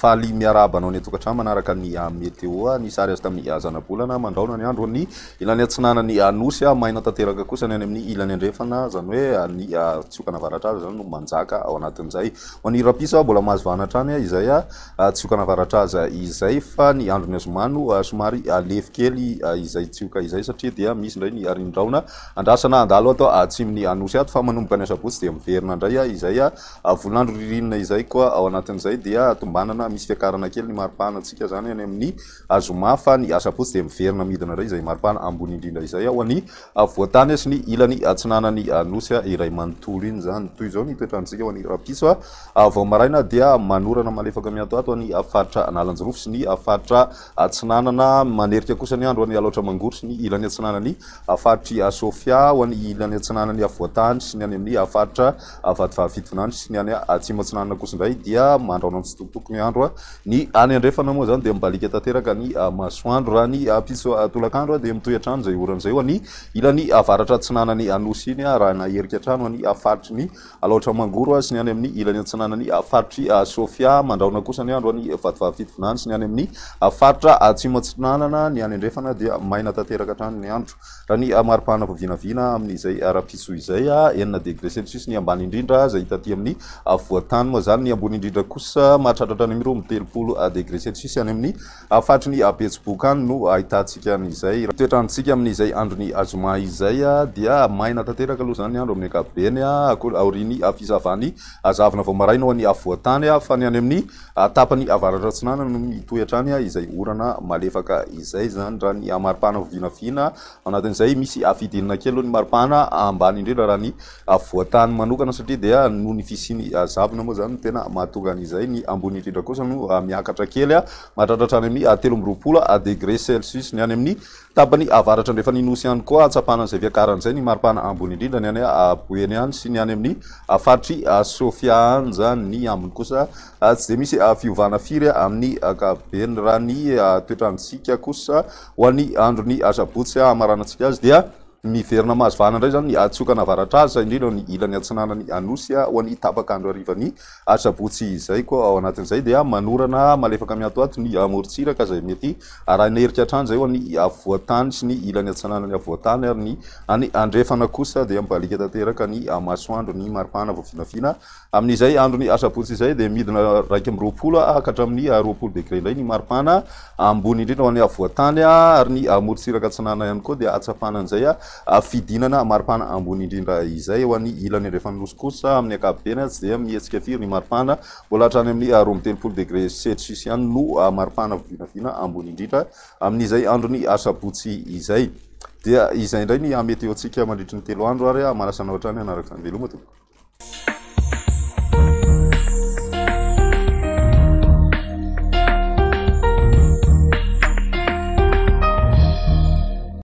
faly miaraba anao ny tokantrano manaraka ny météo ny sary azy tamin'ny zana-bolana mandraona ny andro ny ilany atsinanany anosy maina tanteraka kosa ny any amin'ny ilany andrefana zany hoe ny tsiokana avaratra azy zany no manjaka ao anatin'izay ho ny rapisa mbola mahazo vanatra any izay tsiokana avaratra aza izay fa ny andro ny azomano somary lefy kely izay tsioka izay satria dia misy indray ny arindraona andrasana andalo atao atsiminy anosy ato fa manomboka ny asabotsy dia miverina indray izay volinandro ririnina izay koa ao anatin'izay dia tombanana misy fiakarana kely ny maripana antsika zany any amin'ny azoma fa ny asabotsy dia miverina midina indray izay maripana ambony indrindra izay ho any voatany sy ny ilany atsinanany anosy iray manontolo iny zany toy izao ny toetrantsika ho any rapiso vao maraina dia manorana malefaka miatoato ny faritra analanjyrofo sy ny faritra atsinanana manerika kosa ny andro any aloatra mangory sy ny ilany atsinanany faritry sofia ho any ilany atsinanany voatany sy ny any amin'ny faritra vativafitovonandry sy ny any atsimo atsinanana kosa indray dia mandraona tsy tokotoko ny andro ny any andrefana moa zany dia mibalika tanteraka ny masoandro raha ny piso tolakandro dia mitoy-atrano zay oran'izay ho any ilany avaratra atsinanany anosy iny raha naherika atrano any faritry ny aloatra mangoro sy ny any amin'ny ilany atsinanany faritry sofia mandraona kosa ny andro any vativafitovonandry sy ny any amin'ny faritra atsimo atsinanana ny any andrefana dia maina tanteraka atrano ny andro raha ny maripana voavinavina amin'izay rapiso izay 9 degré celsius ny ambany indrindra zay hitaty amin'ny voatany moa zany ny ambony indrindra kosa mahatratratra ny miroa telopolo degré celsius any amin'ny faritry ny Betsiboka no ahitantsika an'izay toetrantsika amin'izay andro ny azoma izay dia maina tanteraka aloha zany andro amin'ny ankapobeny aoriny fisavany azavana vao maraina ho any voatany fa ny any amin'ny tapany avaratra atsinana no mitoy hatrany izay orana malefaka izay zany raha ny maripana voavinavina anatin'izay misy afidinina kely aloha ny maripana ambany indrindra raha ny voatany manokana satria dia noho ny fisiny zavona moa zany tena mahatonga an'izay ny ambony indrindra kosa no miakatra kely mahatratratra any amin'ny 13 degré celsius ny any amin'ny tapany avaratra andrefa ninosy ihany koa atsapana an'izay fiakaran'izay ny maripana ambony indrindra ny any boeny any sy ny any amin'ny faritry sofia any zany ny ambony kosa tsy de misy fiovana firy amin'ny ankapobeny raha ny toetrantsika kosa ho any andro ny asabotsy amaranantsika azy dia miverina mahazovana indray zany tsiokana avaratra azy indrindra ny ilany atsinanany anosy ho any tapakandro arivany asabotsy izay koa ao anatin'izay dia manorana malefaka miatoato ny morontsiraka zay mety raha naherika hatrany zay ho any voatany sy ny ilany atsinanany voatany ary ny any andrefana kosa dia mibalika tanteraka ny masoandro ny maripana voavinavina amin'izay andro ny asabotsy izay dia midina 2 ka hatramin'ny 20 degré indray ny maripana ambony indrindra ho any voatany ary ny morontsiraka atsinana ihany koa dia atsapana an'izay fidinana maripana ambony indrindra izay ho any ilany andrefana nosy kosa amin'ny ankapobeny tsy dia mihetsika firy ny maripana mbola hatrany amin'ny 13 degré celsius ihany no maripana voavinavina ambony indrindra amin'izay andro ny asabotsy izay dia izay indray ny météo antsika mandritra ny 3 andro ary manasana ohatrany anaraka veloma tompoko.